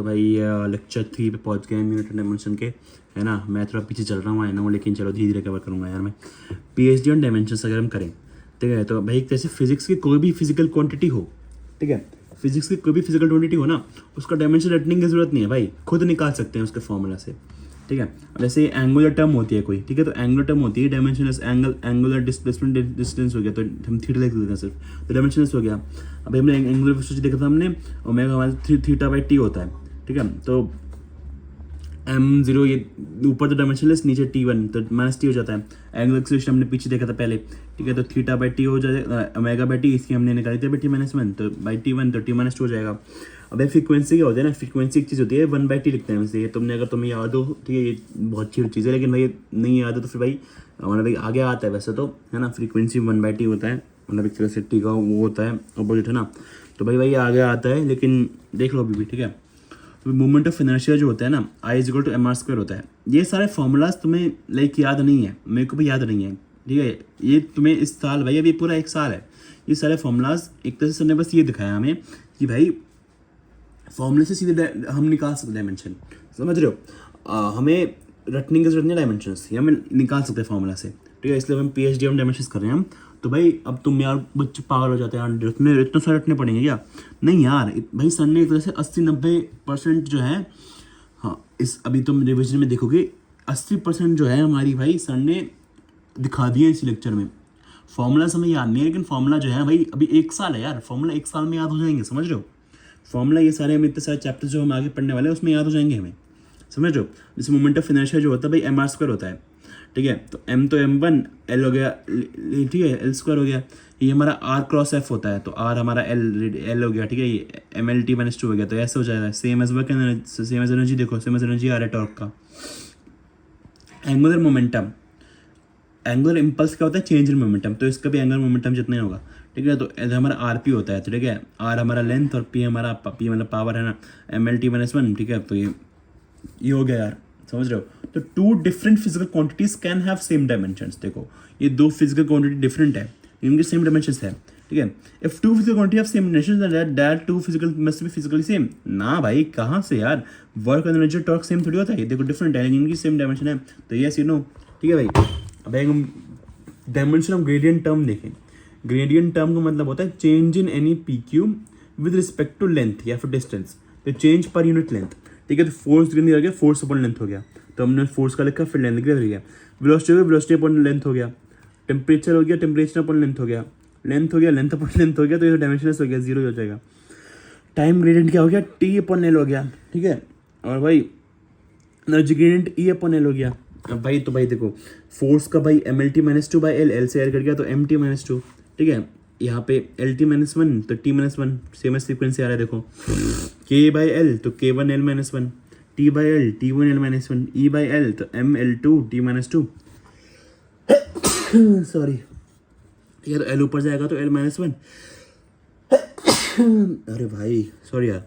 तो भाई लेक्चर 3 पे पहुंच गए न्यूटन डायमेंशन के, है ना। मैं थोड़ा पीछे चल रहा हूँ, आई नो, लेकिन चलो धीरे धीरे कवर करूँगा यार मैं। पीएचडी ऑन डायमेंशंस अगर हम करें, ठीक है, तो भाई जैसे फिजिक्स की कोई भी फिजिकल क्वांटिटी हो, ठीक है, फिजिक्स की कोई भी फिजिकल क्वांटिटी हो ना, उसका डायमेंशन रटने की जरूरत नहीं है भाई, खुद निकाल सकते हैं उसके फॉर्मूला से, ठीक है। जैसे एंगुलर टर्म होती है कोई, ठीक है, तो एंगुलर टर्म होती है डायमेंशनलेस, एंगुलर डिस्प्लेसमेंट डिस्टेंस हो गया, तो हम थीटा लिख देते हैं सिर्फ, तो डायमेंशनलेस हो गया। अभी हमने एंगुलर वेलोसिटी देखा था हमने, ओमेगा हमारा थीटा बाई टी होता है, ठीक है, तो m0 ये ऊपर तो डायमेंशनलेस, नीचे t1 तो माइनस टी हो जाता है। एंगुलर एक्सीलरेशन हमने पीछे देखा था पहले, ठीक है, तो थीटा बाई टी हो जाएगा, ओमेगा बाई टी, इसकी हमने निकाली थी बाई t-1, तो बाई t1 तो t-2 हो जाएगा। अब फ्रीक्वेंसी क्या होती है ना, फ्रीक्वेंसी एक चीज़ होती है 1/t लिखते हैं वैसे, तुमने अगर तुम्हें याद हो, ठीक है, ये बहुत अच्छी चीज़ है, लेकिन भाई नहीं याद हो तो फिर भाई हमारा भाई आगे आता है वैसे तो, है ना। फ्रीक्वेंसी 1/t होता है, मतलब एक तरह से टी का वो होता है अपोजिट, है ना। तो भाई आगे आता है, लेकिन देख लो अभी भी, ठीक है। तो मोमेंट ऑफ इनर्शिया जो होता है ना, I=mr² होता है। ये सारे फॉर्मूलाज तुम्हें लाइक याद नहीं है, मेरे को भी याद नहीं है, ठीक है। ये तुम्हें इस साल भाई, अभी पूरा 1 साल है, ये सारे फॉर्मूलाज एक तरह से सर ने बस ये दिखाया हमें कि भाई फॉर्मूले से सीधे हम निकाल सकते डायमेंशन, समझ रहे हो। हमें रटने की जरूरत नहीं डायमेंशन, ये हमें निकाल सकते हैं फॉर्मूला से, ठीक है। इसलिए हम पीएचडी हम डायमेंशन कर रहे हैं हम। तो भाई अब तुम यार बच्चे पागल हो जाते हैं यार, इतने सारे रटने पड़ेंगे क्या? नहीं यार, भाई सर ने एक तरह से 80-90% जो है, हाँ इस अभी तुम रिविजन में देखोगे 80% जो है हमारी भाई सर ने दिखा दिया इस लेक्चर में। फॉर्मूला हमें याद नहीं है, लेकिन फॉर्मूला जो है भाई अभी 1 साल है यार, फॉर्मूला 1 साल में याद हो जाएंगे, समझ रहे हो। फॉर्मूला ये सारे हमें इतने सारे चैप्टर जो हम आगे पढ़ने वाले हैं उसमें याद हो जाएंगे हमें, समझ रहे हो। जैसे मोमेंट ऑफ इनर्शिया जो होता है भाई mr² होता है, ठीक है, तो m तो m1 l हो गया, ठीक है, l² हो गया। ये हमारा r×f होता है, तो r हमारा l हो गया, ठीक है, ये mlt-2 हो गया, तो ऐसे हो जाएगा। Same as work energy, same as energy, देखो सेम एज एनर्जी आ रहा है टॉर्क का। एंगुलर मोमेंटम, एंगुलर इम्पल्स क्या होता है, चेंज इन मोमेंटम, तो इसका भी एंगुलर मोमेंटम जितना ही होगा, ठीक है। तो हमारा आरपी होता है, तो ठीक है, आर हमारा लेंथ और पी हमारा पी मतलब पावर है ना, mlt-1, ठीक है। तो ये हो गया यार, समझ रहे हो। तो 2 different physical quantities can have same dimensions. देखो ये 2 फिजिकल क्वांटिटी डिफरेंट है, इनके सेम डायमेंशंस है, ठीक है। If 2 physical quantity have same dimensions, that 2 physical must be physically same. ना भाई कहाँ से यार, वर्क एनर्जी टॉर्क सेम थोड़ी होता है, देखो डिफरेंट है, लेकिन इनकी सेम डायमेंशन है, तो यस यू नो, ठीक है भाई। अब हम डायमेंशन ऑफ ग्रेडियंट टर्म देखें। ग्रेडियंट टर्म का मतलब होता है change in any P Q with respect to length या फिर डिस्टेंस, तो चेंज पर यूनिट लेंथ, ठीक है। तो फोर्स हो गया, फोर्स अपॉन लेंथ हो गया, तो हमने फोर्स का लिखा, फिर लेंथ लिख दिया। वेलोसिटी हो गया, वेलोसिटी अपॉन लेंथ हो गया। टेम्परेचर हो गया, टेम्परेचर अपॉन लेंथ हो गया। लेंथ हो गया, लेंथ अपॉन लेंथ हो गया, तो ये डायमेंशनलेस हो गया, 0 हो जाएगा। टाइम ग्रेडियंट क्या हो गया, t/l हो गया, ठीक है। और भाई एनर्जी ग्रेडियंट E/l हो गया। अब भाई तो भाई देखो फोर्स का भाई mlt-2/l, l से एल कर गया तो mt-2, ठीक है। यहाँ पे lt-1 तो t-1, सेम सीक्वेंस आ रहा है, देखो k/l तो k1l-1, t/l t1l-1, E/l तो ml2t-2 सॉरी, ठीक है। तो l ऊपर जाएगा तो l-1 अरे भाई सॉरी यार,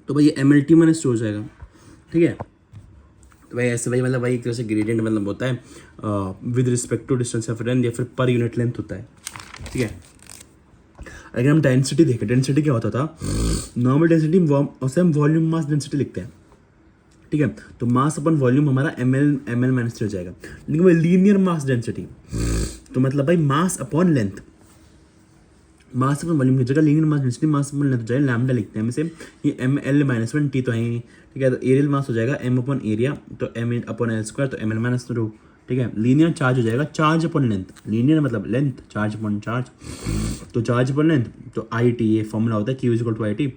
तो भाई ये mlt-2 हो जाएगा, ठीक है। तो भाई ऐसे भाई मतलब भाई एक तरह से ग्रेडियंट मतलब होता है with respect to distance of length या फिर पर यूनिट लेंथ होता है, ठीक है। अगर हम डेंसिटी देखें, डेंसिटी क्या होता था, नॉर्मल डेंसिटी उसे हम वॉल्यूम मास डेंसिटी लिखते हैं, ठीक है। तो मास अपन वॉल्यूम हमारा ml-3 हो जाएगा। लेकिन भाई लीनियर मास डेंसिटी तो मतलब भाई mass upon length, mass upon volume की जगह linear mass density mass upon length हो जाएगा, लैम्डा लिखते हैं हम इसे। ये ml-1 t तो है, ठीक है। तो एरियल मास हो जाएगा m अपॉन एरिया, तो m/l², तो ml-2, ठीक है। लीनियर चार्ज हो जाएगा चार्ज अपॉन लेंथ, लीनियर मतलब लेंथ, चार्ज अपॉन चार्ज, तो चार्ज अपॉन लेंथ, तो IT ये फॉर्मूला होता है Q=IT।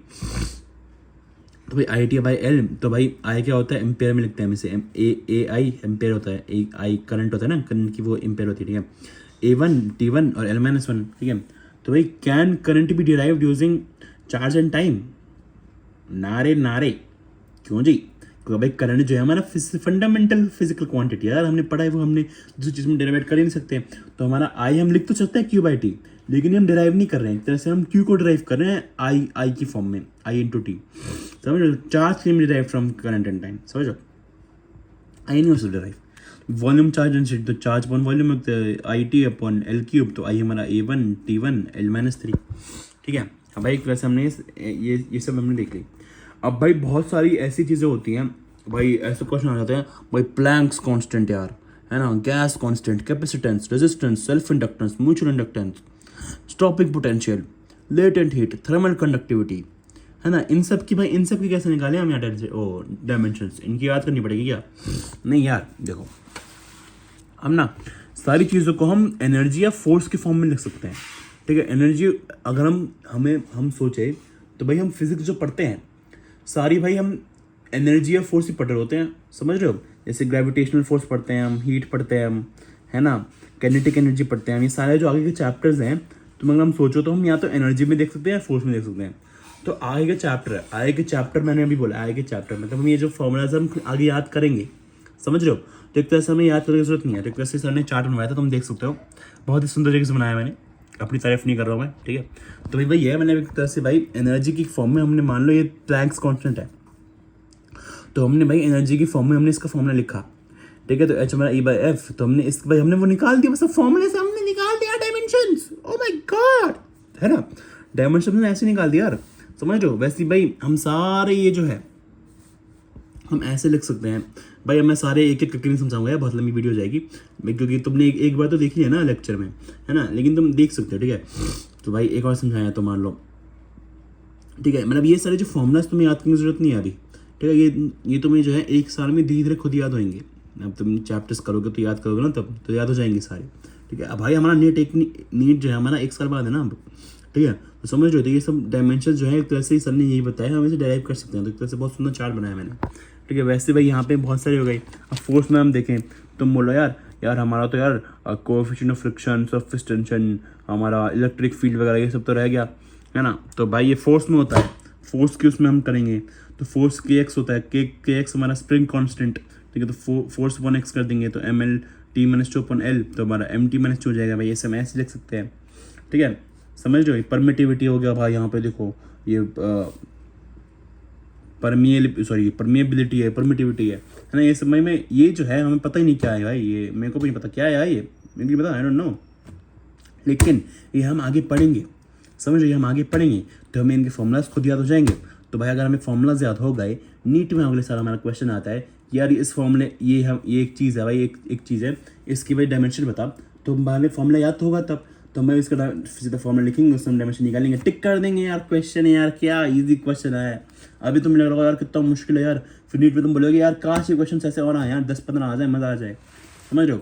तो भाई IT/L, तो भाई I क्या होता है, एम्पेयर में लिखते हैं हम इसे, AI एम्पेयर होता है, I करंट होता है ना, करंट की वो एम्पेयर होती है, ठीक है। A1 T1 और L-1, ठीक है। तो भाई can current be derived using charge and time, नारे नारे क्यों जी, क्योंकि भाई करंट जो है हमारा फंडामेंटल फिजिकल क्वांटिटी यार, हमने पढ़ा है, वो हमने दूसरी चीज़ में डेरिवेट कर ही नहीं सकते। तो हमारा आई हम लिख तो सकते हैं Q/T, लेकिन हम डिराइव नहीं कर रहे हैं, एक तरह से हम Q को डिराइव कर रहे हैं आई की फॉर्म में, I/T, समझ लो। Charge can be derive from current and time, समझ लो। आई नहीं हो सकता डिराइव। वॉल्यूम चार्ज डेंसिटी, तो चार्ज अपॉन वॉल्यूम IT/L3, तो आई हमारा A1 T1 L-3, ठीक है। अब भाई एक तरह से हमने ये सब हमने देख ली। अब भाई बहुत सारी ऐसी चीज़ें होती हैं भाई, ऐसे क्वेश्चन आ जाते हैं भाई, प्लैंक्स कांस्टेंट यार, है ना, gas constant, capacitance, resistance, self inductance, mutual inductance, stopping potential, latent heat, thermal conductivity, है ना, इन सब की भाई, इन सब की कैसे निकालें हम यार डायमेंशंस, इनकी याद करनी पड़ेगी क्या? नहीं यार देखो, हम ना सारी चीज़ों को हम एनर्जी या फोर्स के फॉर्म में लिख सकते हैं, ठीक है। एनर्जी अगर हम सोचे तो भाई हम फिजिक्स जो पढ़ते हैं सारी भाई हम एनर्जी या फोर्स ही पढ़ रहे होते हैं, समझ रहे हो। जैसे ग्रेविटेशनल फोर्स पढ़ते हैं हम, हीट पढ़ते हैं हम, है ना, काइनेटिक एनर्जी पढ़ते हैं हम, ये सारे जो आगे के चैप्टर्स हैं, तो अगर हम सोचो तो हम या तो एनर्जी में देख सकते हैं या फोर्स में देख सकते हैं। तो आगे के चैप्टर है, आगे के चैप्टर मैंने अभी बोला, आगे के चैप्टर मतलब हम ये जो फॉर्मूलाज हम आगे याद करेंगे, समझ रहे हो। तो एक तरह से हमें याद करने की जरूरत नहीं है, तो एक तरह से सर ने चार्ट बनवाया था, तुम देख सकते हो, बहुत ही सुंदर तरीके से बनाया मैंने, अपनी तारीफ नहीं कर रहा हूँ मैं, ठीक है। तो भाई वही है, मैंने एक तरह से भाई एनर्जी की फॉर्म में हमने मान लो ये प्लैंक्स कांस्टेंट है, तो हमने भाई एनर्जी की फॉर्म में हमने इसका फॉर्मूला लिखा, ठीक है। तो एच हमारा E/F, तो हमने इस भाई हमने वो निकाल दिया, मतलब फॉर्मूले से हमने निकाल दिया डायमेंशंस, ओ माय गॉड, है ना, डायमेंशन हमने ऐसे निकाल दिया यार, समझ रहे हो। वैसे भाई हम सारे ये जो है हम ऐसे लिख सकते हैं भाई, अब मैं सारे एक एक करके नहीं समझाऊंगा यार, बहुत लंबी वीडियो हो जाएगी, क्योंकि तुमने एक बार तो देखी है ना लेक्चर में, है ना, लेकिन तुम देख सकते हो, ठीक है। तो भाई एक और समझाया तो मान लो, ठीक है, मतलब ये सारे जो फॉर्मूलाज तुम्हें याद करने की जरूरत नहीं है अभी, ठीक है। ये तुम्हें जो है एक साल में धीरे धीरे खुद याद होंगे, अब तुम चैप्टर्स करोगे तो याद करोगे ना, तब तो याद हो जाएंगे सारे, ठीक है। अब भाई हमारा नीट जो है हमारा एक साल बाद है ना अब, ठीक है। तो समझ रहे हो, तो ये सब डायमेंशन जो है एक तरह से सर ने यही बताया, हम इसे डेराइव कर सकते हैं, तो एक तरह से बहुत सुंदर चार्ट बनाया मैंने, ठीक है। वैसे भाई यहाँ पे बहुत सारे हो गए। अब फोर्स में हम देखें, तुम बोलो यार हमारा तो यार coefficient of friction, surface tension, हमारा इलेक्ट्रिक फील्ड वगैरह ये सब तो रह गया, है ना। तो भाई ये फोर्स में होता है, फोर्स की उसमें हम करेंगे, तो फोर्स kx होता है, kx हमारा स्प्रिंग कांस्टेंट, ठीक है। तो फोर्स अपॉन x कर देंगे तो mL/T-2/L, तो हमारा MT-2 हो जाएगा भाई, ऐसे हम ऐसे लिख सकते हैं, ठीक है। समझ रहे हो, परमिटिविटी हो गया भाई, यहाँ पे देखो ये परमिएबिलिटी है, परमिटिविटी है ना, ये समय में ये जो है हमें पता ही नहीं क्या है भाई, ये मेरे को भी नहीं पता क्या है यार, ये मेरे को पता, आई डोंट नो, लेकिन ये हम आगे पढ़ेंगे, समझ रहे, हम आगे पढ़ेंगे तो हमें इनके फॉर्मूलाज खुद याद हो जाएंगे। तो भाई अगर हमें फॉर्मूलाज याद हो गए, नीट में अगले साल हमारा क्वेश्चन आता है कि यार इस फॉर्मूले ये एक चीज़ है भाई, एक चीज़ है, इसकी भाई डायमेंशन बता, तो हमें फॉर्मूला याद होगा तब, तो हम इसका सीधा फॉर्मूला लिखेंगे, उसमें डायमेंशन निकालेंगे, टिक कर देंगे यार, क्वेश्चन है यार, क्या इजी क्वेश्चन है। अभी तुम लग रहा होगा यार कितना मुश्किल है यार, फिर नीट में तुम बोलोगे यार काश ये क्वेश्चन ऐसे और आए यार, 10-15 आ जाए, मज़ा आ जाए, समझ रहे हो।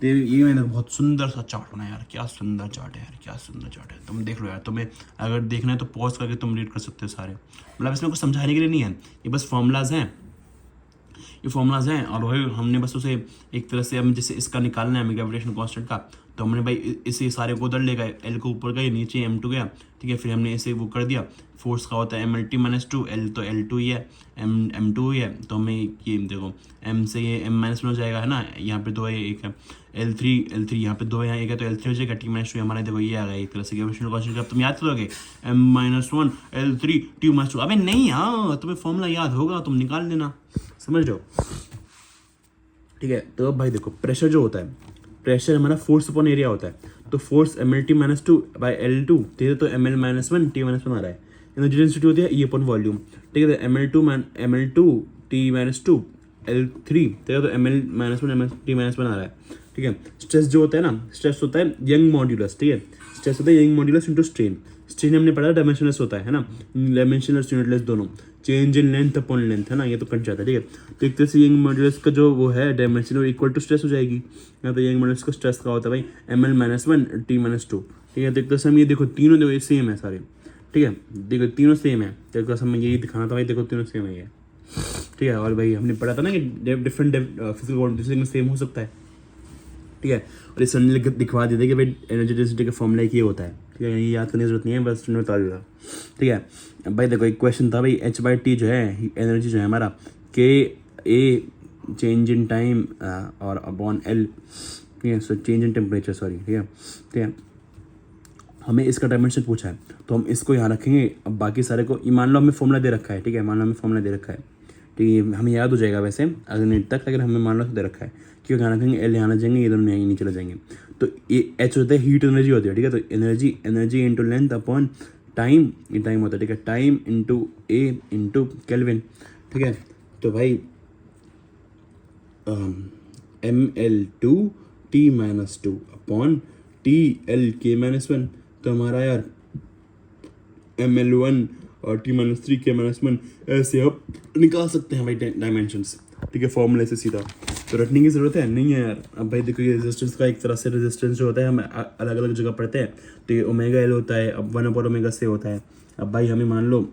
तो ये मैंने बहुत सुंदर सा चार्ट बनाया यार, क्या सुंदर चार्ट है यार, क्या सुंदर चार्ट है, तुम देख लो यार, तुम्हें अगर देखना है तो पॉज करके तुम रीड कर सकते हो सारे, मतलब इसमें कुछ समझाने के लिए नहीं है, ये बस फॉर्मूलाज हैं, ये फॉर्मूलाज हैं, और भाई हमने बस उसे एक तरह से हम जैसे इसका निकालना है हमें ग्रेविटेशन कांस्टेंट का, तो हमने भाई इसे सारे को उधर ले गए, एल को ऊपर गए, नीचे M2 गया, ठीक है। फिर हमने इसे वो कर दिया, फोर्स का होता है MLT-2, L तो L2 ही है, M2 ही है, तो हमें ये देखो M से ये M-1 हो जाएगा, है ना, यहाँ पे 2 है, एक है L3 यहाँ पे 2 है, यहाँ एक है, तो L3 हो जाएगा, T-2 हमारा देखो ये आ गया, एक तरह से ग्रेविटेशनल कांस्टेंट का तुम याद करोगे M-1 L3 T-2, अबे नहीं, हाँ तुम्हें फॉर्मूला याद होगा, तुम निकाल लेना, समझ रहे हो, ठीक है। तो अब भाई देखो प्रेशर जो होता है, प्रेशर हमारा फोर्स अपॉन एरिया होता है, तो फोर्स MLT-2/L2, ठीक है, तो ML-1 T-1 आ रहा है, एनर्जी डेंसिटी होती है E अपॉन वॉल्यूम, ठीक है। तो ML2 T-2 L3, ठीक है, तो ML-1 T-1 आ रहा है, ठीक है। स्ट्रेस जो होता है ना, स्ट्रेस होता है यंग मॉड्यूलस, ठीक है, स्ट्रेस होता है young modulus into strain, strain हमने पढ़ा डायमेंशनलेस होता है ना, डायमेंशनलेस यूनिटलेस दोनों, change in length upon length, है ना, ये तो कट जाता है, ठीक है। तो एक तरह से यंग मॉड्यूलस का जो वो है डायमेंशन इक्वल टू स्ट्रेस हो जाएगी, यहाँ पे यंग मॉड्यूलस का स्ट्रेस का होता है भाई ML-1 T-2, ठीक है। तो एक तरह से हम ये देखो तीनों देखो ये सेम है सारे, ठीक है, देखो तीनों सेम है, तो एक तरह से हमें यही दिखाना था भाई, देखो तीनों सेम है, ठीक है। और भाई हमने पढ़ा था ना कि डिफरेंट फिजिकल क्वांटिटी में सेम हो सकता है, ठीक है। और इस सर दिखवा देते कि भाई एनर्जी डेंसिटी का फॉर्मूला एक ये होता है, ठीक है, ये याद करने की जरूरत नहीं है, बस तुमने बता दिया, ठीक है। भाई देखो एक क्वेश्चन था भाई, H/T जो है एनर्जी जो है हमारा KA चेंज इन टाइम और अपॉन L, ठीक है, so change in temperature, sorry, ठीक है, ठीक है। हमें इसका डायमेंशन पूछा है, तो हम इसको यहाँ रखेंगे, अब बाकी सारे को मान लो हमें फॉर्मूला दे रखा है, ठीक है, मान लो हमें फॉर्मूला दे रखा है, ठीक है, हमें याद हो जाएगा वैसे अगर मिनट तक, अगर हमें मान लो दे रखा है, क्योंकि यहाँ रखेंगे L यहाँ जाएंगे, ये दोनों नीचे चले जाएंगे, तो ये H होता है हीट एनर्जी होती है, ठीक है। तो energy into length upon time, ये टाइम होता है, ठीक है, टाइम इंटू ए इंटू केल्विन, ठीक है। तो भाई mL2T-2 अपॉन TLK-1, तो हमारा यार mL1 और T-3K-1 ऐसे आप निकाल सकते हैं भाई डायमेंशंस, ठीक है, फॉर्मूले से सीधा। तो रटने की ज़रूरत है नहीं है यार। अब भाई देखो, ये रेजिस्टेंस का एक तरह से रेजिस्टेंस जो होता है हम अलग अलग जगह पढ़ते हैं, तो ये ओमेगा एल होता है, अब 1/ओमेगा से होता है। अब भाई हमें मान लो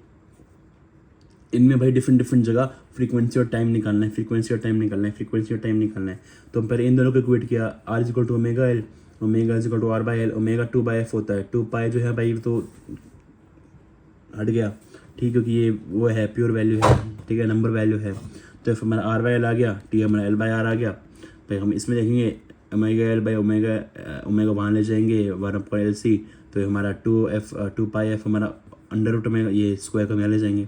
इनमें भाई डिफरेंट डिफरेंट जगह फ्रीक्वेंसी और टाइम निकालना है, फ्रीक्वेंसी और टाइम निकालना है, फ्रीक्वेंसी और टाइम निकालना है। तो हम पहले इन दोनों को इक्वेट किया, R equal to omega L, omega is equal to R/L, omega 2/F होता है, 2 जो है भाई तो हट गया, ठीक है, क्योंकि ये वो है प्योर वैल्यू है, ठीक है, नंबर वैल्यू है। तो फिर हमारा R/L आ गया, T हमारा L/R आ गया। भाई हम इसमें देखेंगे omega L by omega, omega वहाँ ले जाएंगे 1/LC, तो हमारा 2πf हमारा अंडर रूट में ये स्क्वायर को ले जाएंगे,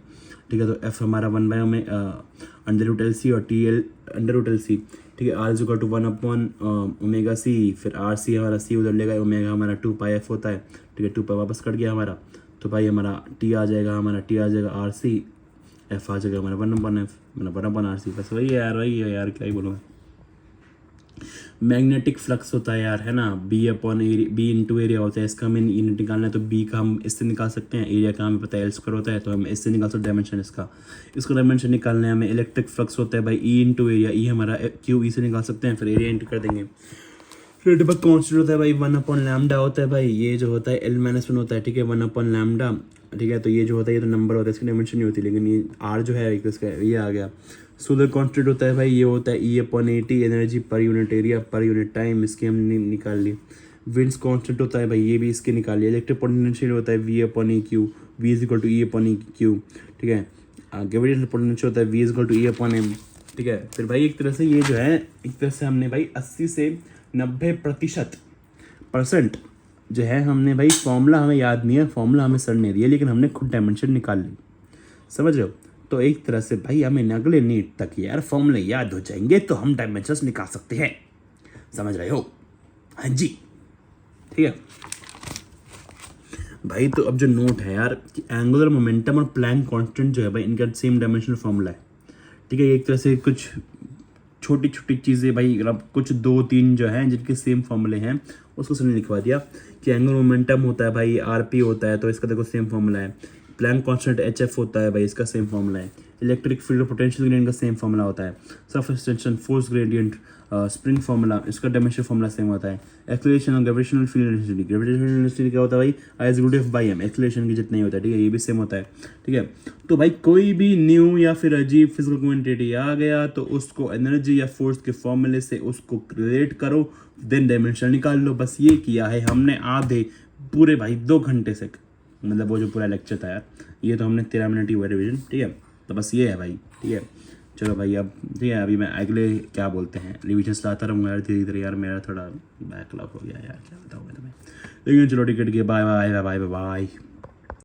ठीक है। तो f हमारा 1/√LC और TL √LC, ठीक है। R is equal to one by omega C, फिर RC हमारा C उधर लेगा, ओमेगा हमारा 2πf होता है, ठीक है, 2π वापस कट गया हमारा। तो भाई हमारा T आ जाएगा, हमारा T आ जाएगा RC, F आ जाएगा हमारा 1/F, मतलब 1/RC। बस वही है यार, क्या ही बोलूँ मैं। मैग्नेटिक फ्लक्स होता है यार, है ना, B इंटू एरिया होता है, इसका हमें यूनिट निकालना है, तो B का हम इससे निकाल सकते हैं, एरिया का हमें पता है L² होता है, तो हम इससे निकाल सकते हैं डायमेंशन इसका डायमेंशन निकालना है हमें। इलेक्ट्रिक फ्लक्स होता है भाई E इंटू एरिया, E हमारा Q, E से निकाल सकते हैं, फिर एरिया इंटू कर देंगे। फिर डिबक कॉन्स्टेंट होता है भाई 1/λ होता है भाई, ये जो होता है L-1 होता है, ठीक है, 1/λ, ठीक है। तो ये जो होता है ये तो नंबर होता है, इसकी डायमेंशन नहीं होती, लेकिन ये R जो है इसका ये आ गया। सोलर कांस्टेंट होता है भाई, ये होता है E/AT, energy per unit area per unit time, इसकी हमने निकाल ली। विंड्स कांस्टेंट होता है भाई, ये भी इसके निकाल लिया। इलेक्ट्रिक पोटेंशियल होता है V/EQ, V is equal to E/EQ, ठीक है। ग्रेविटेशनल पोटेंशियल होता है V is equal to E/m, ठीक है। फिर भाई एक तरह से ये जो है, एक तरह से हमने भाई 80 से 90% जो है हमने भाई फॉर्मूला हमें याद नहीं है, फॉर्मूला हमें सर ने दिया, लेकिन हमने खुद डायमेंशन निकाल ली, समझ रहे हो। तो एक तरह से भाई हमें अगले नीट तक यार फॉर्मूले याद हो जाएंगे, तो हम डायमेंशंस निकाल सकते हैं, समझ रहे हो, हाँ जी, ठीक है भाई। तो अब जो नोट है यार कि एंगुलर मोमेंटम और प्लैंक कांस्टेंट जो है भाई, इनका सेम डायमेंशनल फॉर्मूला है, ठीक है। एक तरह से कुछ छोटी छोटी चीज़ें भाई, अब कुछ 2-3 जो हैं जिनके सेम फॉर्मूले हैं, उसको उसने लिखवा दिया कि एंगुलर मोमेंटम होता है भाई RP होता है, तो इसका देखो सेम फॉर्मूला है। प्लैंक कांस्टेंट HF होता है भाई, इसका सेम फॉर्मूला है। इलेक्ट्रिक फील्ड पोटेंशियल ग्रेडियंट का सेम फॉर्मूला होता है। Surface tension, force gradient, spring formula, इसका डायमेंशन फॉर्मूला सेम होता है। एक्सेलरेशन और gravitational field intensity, gravitational intensity क्या होता है भाई, I/√F/m, एक्सेलरेशन की जितना ही होता है, ठीक है, ये भी सेम होता है, ठीक है। तो भाई कोई भी न्यू या फिर अजीब फिजिकल क्वांटिटी आ गया, तो उसको एनर्जी या फोर्स के फॉर्मूले से उसको रिलेट करो, देन डायमेंशन निकाल लो। बस ये किया है हमने आधे पूरे भाई 2 घंटे से, मतलब वो जो पूरा लेक्चर था यार, ये तो हमने 13 मिनट ही हुआ रिविजन, ठीक है। तो बस ये है भाई, ठीक है। चलो भाई अब ठीक है, अभी मैं अगले क्या बोलते हैं रिविजन लाता रहूँगा यार धीरे धीरे, यार मेरा थोड़ा बैकलॉग हो गया यार, क्या बताऊँ मैं तुम्हें। लेकिन चलो टिकट के bye bye bye bye bye.